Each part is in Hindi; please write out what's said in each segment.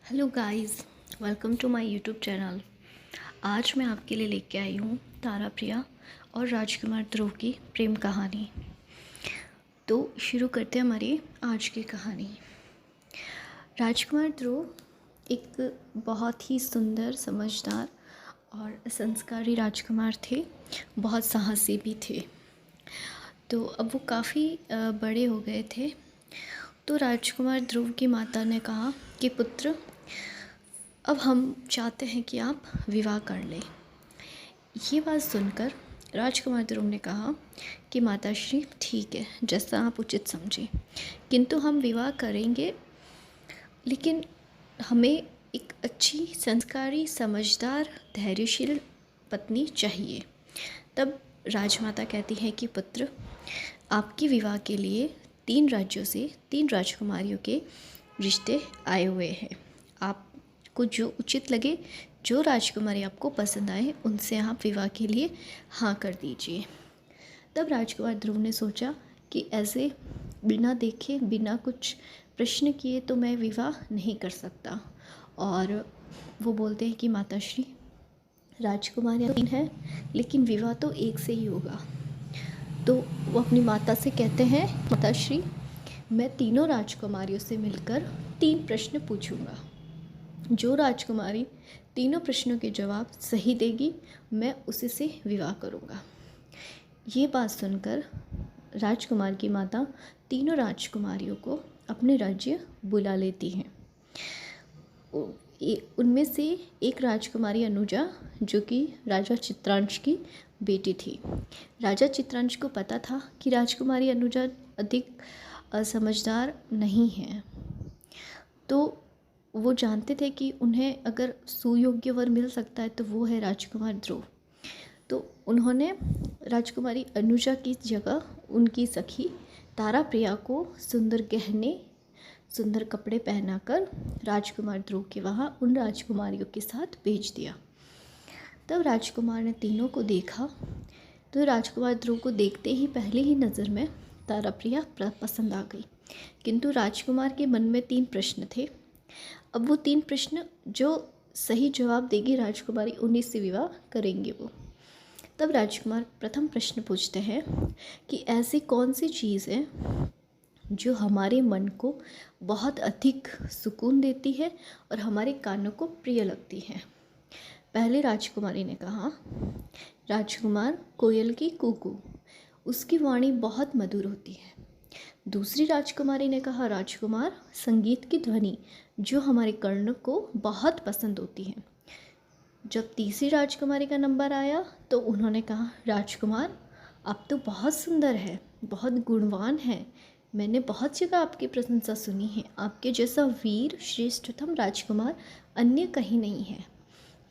Hello guys, welcome to my YouTube channel. आज मैं आपके लिए लेके आई हूँ तारा प्रिया और राजकुमार ध्रुव की प्रेम कहानी। तो शुरू करते हैं हमारी आज की कहानी। राजकुमार ध्रुव एक बहुत ही सुंदर, समझदार और संस्कारी राजकुमार थे। बहुत साहसी भी थे। तो अब वो काफ़ी बड़े हो गए थे। तो राजकुमार ध्रुव की माता ने कहा कि पुत्र, अब हम चाहते हैं कि आप विवाह कर लें। ये बात सुनकर राजकुमार ध्रुव ने कहा कि माताश्री, ठीक है, जैसा आप उचित समझें, किंतु हम विवाह करेंगे, लेकिन हमें एक अच्छी, संस्कारी, समझदार, धैर्यशील पत्नी चाहिए। तब राजमाता कहती है कि पुत्र, आपके विवाह के लिए 3 राज्यों से 3 राजकुमारियों के रिश्ते आए हुए हैं। आपको जो उचित लगे, जो राजकुमारी आपको पसंद आए, उनसे आप विवाह के लिए हाँ कर दीजिए। तब राजकुमार ध्रुव ने सोचा कि ऐसे बिना देखे, बिना कुछ प्रश्न किए तो मैं विवाह नहीं कर सकता। और वो बोलते हैं कि माताश्री, राजकुमारियाँ 3 हैं, लेकिन विवाह तो एक से ही होगा। तो वो अपनी माता से कहते हैं, माताश्री, मैं तीनों राजकुमारियों से मिलकर 3 प्रश्न पूछूंगा। जो राजकुमारी तीनों प्रश्नों के जवाब सही देगी, मैं उसी से विवाह करूंगा। ये बात सुनकर राजकुमार की माता तीनों राजकुमारियों को अपने राज्य बुला लेती हैं। उनमें से एक राजकुमारी अनुजा, जो कि राजा चित्रांश की बेटी थी। राजा चित्रांश को पता था कि राजकुमारी अनुजा अधिक समझदार नहीं है, तो वो जानते थे कि उन्हें अगर सुयोग्य वर मिल सकता है तो वो है राजकुमार ध्रुव। तो उन्होंने राजकुमारी अनुजा की जगह उनकी सखी तारा प्रिया को सुंदर गहने, सुंदर कपड़े पहनाकर राजकुमार ध्रुव के वहाँ उन राजकुमारियों के साथ भेज दिया। तब राजकुमार ने तीनों को देखा, तो राजकुमार ध्रुव को देखते ही पहले ही नज़र में तारा प्रिया पसंद आ गई। किंतु राजकुमार के मन में 3 प्रश्न थे। अब वो 3 प्रश्न जो सही जवाब देगी राजकुमारी, उन्हीं से विवाह करेंगे वो। तब राजकुमार प्रथम प्रश्न पूछते हैं कि ऐसी कौन सी चीज़ है जो हमारे मन को बहुत अधिक सुकून देती है और हमारे कानों को प्रिय लगती है। पहले राजकुमारी ने कहा, राजकुमार, कोयल की कूकू, उसकी वाणी बहुत मधुर होती है। दूसरी राजकुमारी ने कहा, राजकुमार, संगीत की ध्वनि जो हमारे कर्ण को बहुत पसंद होती है। जब तीसरी राजकुमारी का नंबर आया तो उन्होंने कहा, राजकुमार, आप तो बहुत सुंदर है, बहुत गुणवान है। मैंने बहुत जगह आपकी प्रशंसा सुनी है। आपके जैसा वीर, श्रेष्ठतम राजकुमार अन्य कहीं नहीं है।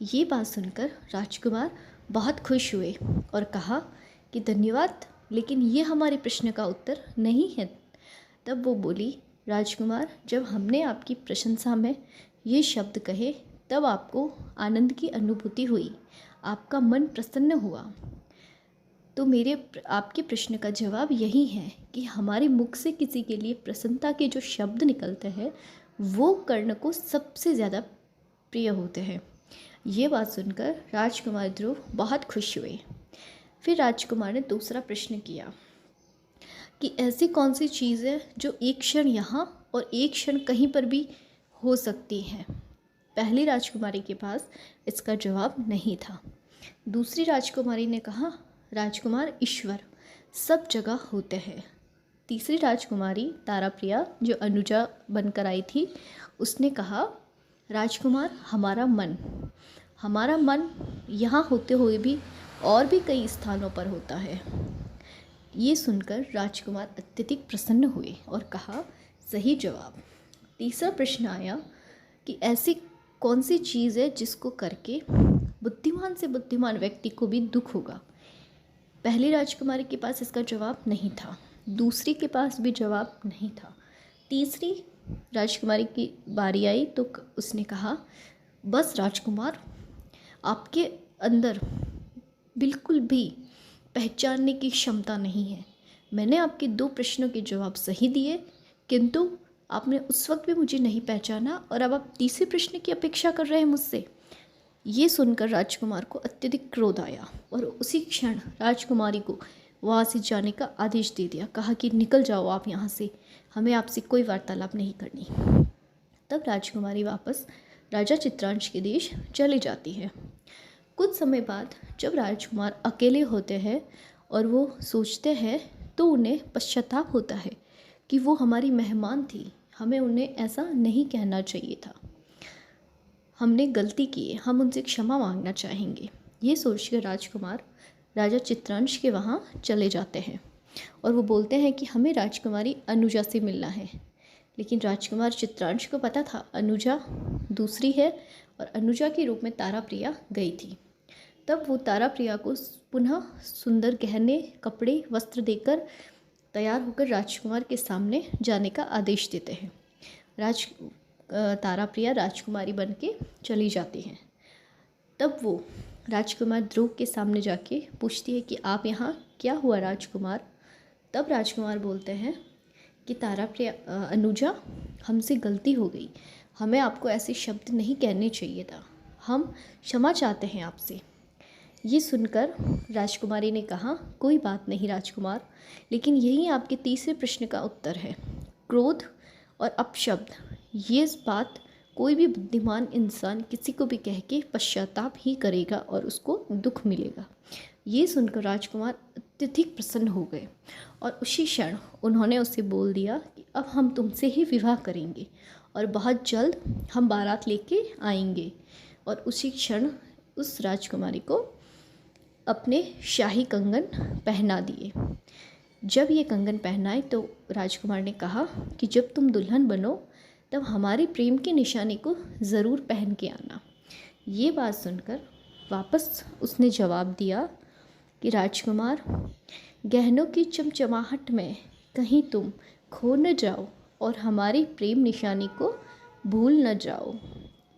ये बात सुनकर राजकुमार बहुत खुश हुए और कहा कि धन्यवाद, लेकिन ये हमारे प्रश्न का उत्तर नहीं है। तब वो बोली, राजकुमार, जब हमने आपकी प्रशंसा में ये शब्द कहे, तब आपको आनंद की अनुभूति हुई, आपका मन प्रसन्न हुआ। तो मेरे आपके प्रश्न का जवाब यही है कि हमारे मुख से किसी के लिए प्रसन्नता के जो शब्द निकलते हैं, वो कर्ण को सबसे ज़्यादा प्रिय होते हैं। ये बात सुनकर राजकुमार ध्रुव बहुत खुश हुए। फिर राजकुमार ने दूसरा प्रश्न किया कि ऐसी कौन सी चीज़ है जो एक क्षण यहाँ और एक क्षण कहीं पर भी हो सकती है। पहली राजकुमारी के पास इसका जवाब नहीं था। दूसरी राजकुमारी ने कहा, राजकुमार, ईश्वर सब जगह होते हैं। तीसरी राजकुमारी तारा प्रिया, जो अनुजा बनकर आई थी, उसने कहा, राजकुमार, हमारा मन यहाँ होते हुए भी और भी कई स्थानों पर होता है। ये सुनकर राजकुमार अत्यधिक प्रसन्न हुए और कहा, सही जवाब। तीसरा प्रश्न आया कि ऐसी कौन सी चीज़ है जिसको करके बुद्धिमान से बुद्धिमान व्यक्ति को भी दुख होगा। पहली राजकुमारी के पास इसका जवाब नहीं था, दूसरी के पास भी जवाब नहीं था। तीसरी राजकुमारी की बारी आई तो उसने कहा, बस राजकुमार, आपके अंदर बिल्कुल भी पहचानने की क्षमता नहीं है। मैंने आपके 2 प्रश्नों के जवाब सही दिए, किंतु आपने उस वक्त भी मुझे नहीं पहचाना और अब आप तीसरे प्रश्न की अपेक्षा कर रहे हैं मुझसे। ये सुनकर राजकुमार को अत्यधिक क्रोध आया और उसी क्षण राजकुमारी को वहाँ से जाने का आदेश दे दिया। कहा कि निकल जाओ आप यहाँ से, हमें आपसे कोई वार्तालाप नहीं करनी। तब राजकुमारी वापस राजा चित्रांश के देश चली जाती है। कुछ समय बाद जब राजकुमार अकेले होते हैं और वो सोचते हैं तो उन्हें पश्चाताप होता है कि वो हमारी मेहमान थी, हमें उन्हें ऐसा नहीं कहना चाहिए था, हमने गलती की है, हम उनसे क्षमा मांगना चाहेंगे। ये सोचकर राजकुमार राजा चित्रांश के वहाँ चले जाते हैं और वो बोलते हैं कि हमें राजकुमारी अनुजा से मिलना है। लेकिन राजकुमार चित्रांश को पता था अनुजा दूसरी है और अनुजा के रूप में तारा प्रिया गई थी। तब वो तारा प्रिया को पुनः सुंदर गहने, कपड़े, वस्त्र देकर तैयार होकर राजकुमार के सामने जाने का आदेश देते हैं। तारा प्रिया राजकुमारी बन के चली जाती हैं। तब वो राजकुमार ध्रुव के सामने जाके पूछती है कि आप यहाँ क्या हुआ राजकुमार। तब राजकुमार बोलते हैं कि तारा प्रिया अनुजा, हमसे गलती हो गई, हमें आपको ऐसे शब्द नहीं कहने चाहिए था, हम क्षमा चाहते हैं आपसे। ये सुनकर राजकुमारी ने कहा कोई बात नहीं राजकुमार, लेकिन यही आपके तीसरे प्रश्न का उत्तर है। क्रोध और अपशब्द, ये बात कोई भी बुद्धिमान इंसान किसी को भी कह के पश्चाताप ही करेगा और उसको दुख मिलेगा। ये सुनकर राजकुमार अत्यधिक प्रसन्न हो गए और उसी क्षण उन्होंने उसे बोल दिया कि अब हम तुमसे ही विवाह करेंगे और बहुत जल्द हम बारात लेके आएंगे। और उसी क्षण उस राजकुमारी को अपने शाही कंगन पहना दिए। जब ये कंगन पहनाए तो राजकुमार ने कहा कि जब तुम दुल्हन बनो तब हमारे प्रेम की निशानी को ज़रूर पहन के आना। ये बात सुनकर वापस उसने जवाब दिया कि राजकुमार, गहनों की चमचमाहट में कहीं तुम खो न जाओ और हमारी प्रेम निशानी को भूल न जाओ।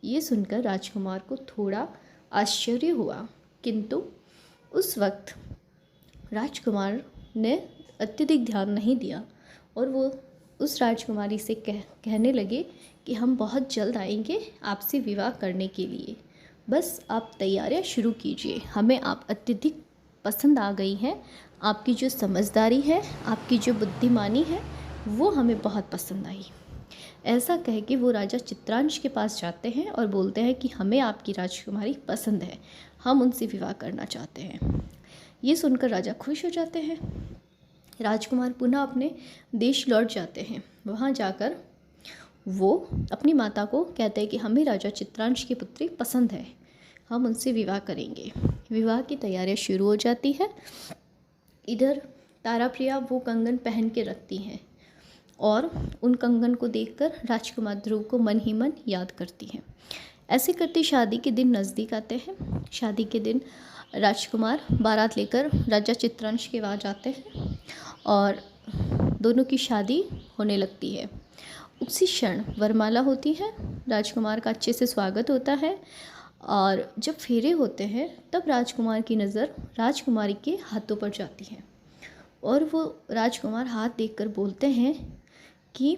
ये सुनकर राजकुमार को थोड़ा आश्चर्य हुआ, किंतु उस वक्त राजकुमार ने अत्यधिक ध्यान नहीं दिया और वो उस राजकुमारी से कहने लगे कि हम बहुत जल्द आएंगे आपसे विवाह करने के लिए, बस आप तैयारियां शुरू कीजिए, हमें आप अत्यधिक पसंद आ गई हैं, आपकी जो समझदारी है, आपकी जो बुद्धिमानी है, वो हमें बहुत पसंद आई। ऐसा कह के वो राजा चित्रांश के पास जाते हैं और बोलते हैं कि हमें आपकी राजकुमारी पसंद है, हम उनसे विवाह करना चाहते हैं। ये सुनकर राजा खुश हो जाते हैं। राजकुमार पुनः अपने देश लौट जाते हैं। वहाँ जाकर वो अपनी माता को कहते हैं कि हमें राजा चित्रांश की पुत्री पसंद है, हम उनसे विवाह करेंगे। विवाह की तैयारियां शुरू हो जाती है। इधर तारा प्रिया वो कंगन पहन के रखती हैं और उन कंगन को देखकर राजकुमार ध्रुव को मन ही मन याद करती हैं। ऐसे करते शादी के दिन नज़दीक आते हैं। शादी के दिन राजकुमार बारात लेकर राजा चित्रांश के वहाँ जाते हैं और दोनों की शादी होने लगती है। उसी क्षण वरमाला होती है, राजकुमार का अच्छे से स्वागत होता है और जब फेरे होते हैं तब राजकुमार की नज़र राजकुमारी के हाथों पर जाती है और वो राजकुमार हाथ देखकर बोलते हैं कि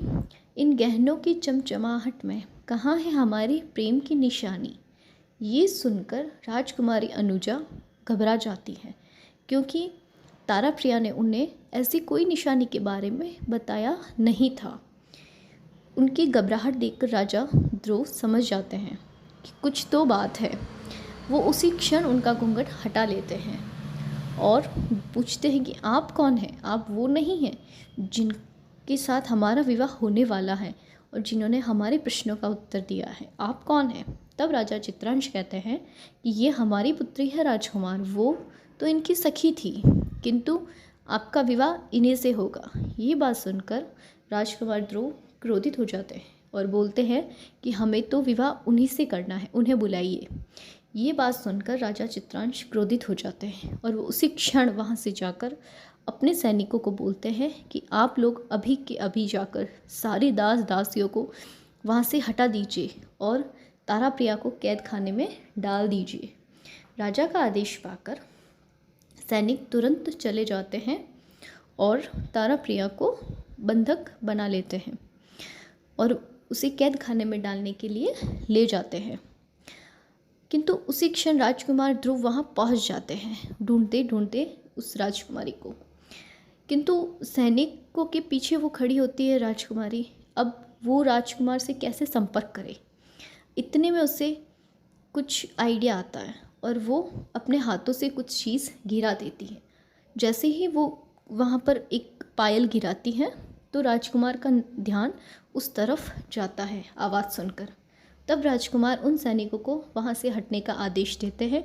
इन गहनों की चमचमाहट में कहाँ है हमारी प्रेम की निशानी। ये सुनकर राजकुमारी अनुजा घबरा जाती है, क्योंकि तारा प्रिया ने उन्हें ऐसी कोई निशानी के बारे में बताया नहीं था। उनकी घबराहट देखकर राजा ध्रुव समझ जाते हैं कि कुछ तो बात है। वो उसी क्षण उनका घूंघट हटा लेते हैं और पूछते हैं कि आप कौन हैं, आप वो नहीं हैं जिनके साथ हमारा विवाह होने वाला है और जिन्होंने हमारे प्रश्नों का उत्तर दिया है, आप कौन हैं। तब राजा चित्रांश कहते हैं कि ये हमारी पुत्री है राजकुमार, वो तो इनकी सखी थी, किंतु आपका विवाह इन्हीं से होगा। ये बात सुनकर राजकुमार ध्रुव क्रोधित हो जाते हैं और बोलते हैं कि हमें तो विवाह उन्हीं से करना है, उन्हें बुलाइए। ये बात सुनकर राजा चित्रांश क्रोधित हो जाते हैं और वो उसी क्षण वहाँ से जाकर अपने सैनिकों को बोलते हैं कि आप लोग अभी के अभी जाकर सारी दास दासियों को वहाँ से हटा दीजिए और तारा प्रिया को कैद खाने में डाल दीजिए। राजा का आदेश पाकर सैनिक तुरंत चले जाते हैं और तारा प्रिया को बंधक बना लेते हैं। और उसे कैद खाने में डालने के लिए ले जाते हैं। किंतु उसी क्षण राजकुमार ध्रुव वहाँ पहुँच जाते हैं, ढूंढते ढूंढते उस राजकुमारी को। किंतु सैनिकों के पीछे वो खड़ी होती है राजकुमारी। अब वो राजकुमार से कैसे संपर्क करे, इतने में उसे कुछ आइडिया आता है और वो अपने हाथों से कुछ चीज़ गिरा देती है। जैसे ही वो वहाँ पर एक पायल गिराती है तो राजकुमार का ध्यान उस तरफ जाता है आवाज़ सुनकर। तब राजकुमार उन सैनिकों को वहाँ से हटने का आदेश देते हैं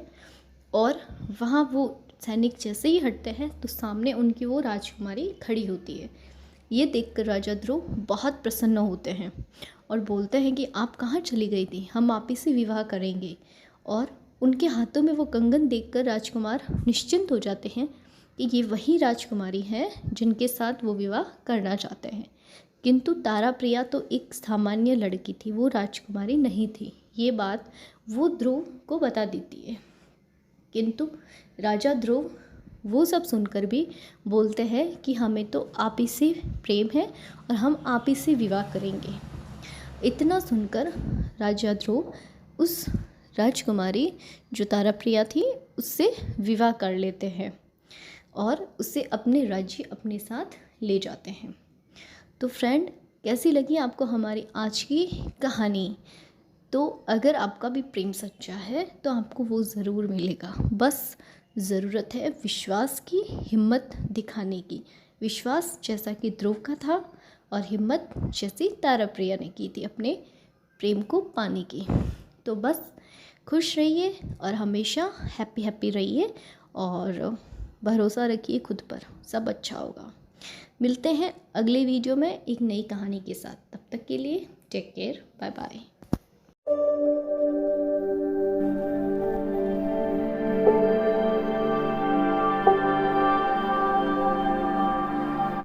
और वहाँ वो सैनिक जैसे ही हटते हैं तो सामने उनकी वो राजकुमारी खड़ी होती है। ये देखकर राजा ध्रुव बहुत प्रसन्न होते हैं और बोलते हैं कि आप कहाँ चली गई थी, हम आप ही से विवाह करेंगे। और उनके हाथों में वो कंगन देखकर राजकुमार निश्चिंत हो जाते हैं कि ये वही राजकुमारी है जिनके साथ वो विवाह करना चाहते हैं। किंतु तारा प्रिया तो एक सामान्य लड़की थी, वो राजकुमारी नहीं थी। ये बात वो ध्रुव को बता देती है। किंतु राजा ध्रुव वो सब सुनकर भी बोलते हैं कि हमें तो आप ही से प्रेम है और हम आप ही से विवाह करेंगे। इतना सुनकर राजा ध्रुव उस राजकुमारी जो तारा प्रिया थी उससे विवाह कर लेते हैं और उसे अपने राज्य अपने साथ ले जाते हैं। तो फ्रेंड, कैसी लगी आपको हमारी आज की कहानी? तो अगर आपका भी प्रेम सच्चा है तो आपको वो ज़रूर मिलेगा। बस ज़रूरत है विश्वास की, हिम्मत दिखाने की। विश्वास जैसा कि ध्रुव का था और हिम्मत जैसी तारा प्रिया ने की थी अपने प्रेम को पाने की। तो बस खुश रहिए और हमेशा हैप्पी रहिए और भरोसा रखिए खुद पर, सब अच्छा होगा। मिलते हैं अगले वीडियो में एक नई कहानी के साथ। तब तक के लिए टेक केयर, बाय बाय।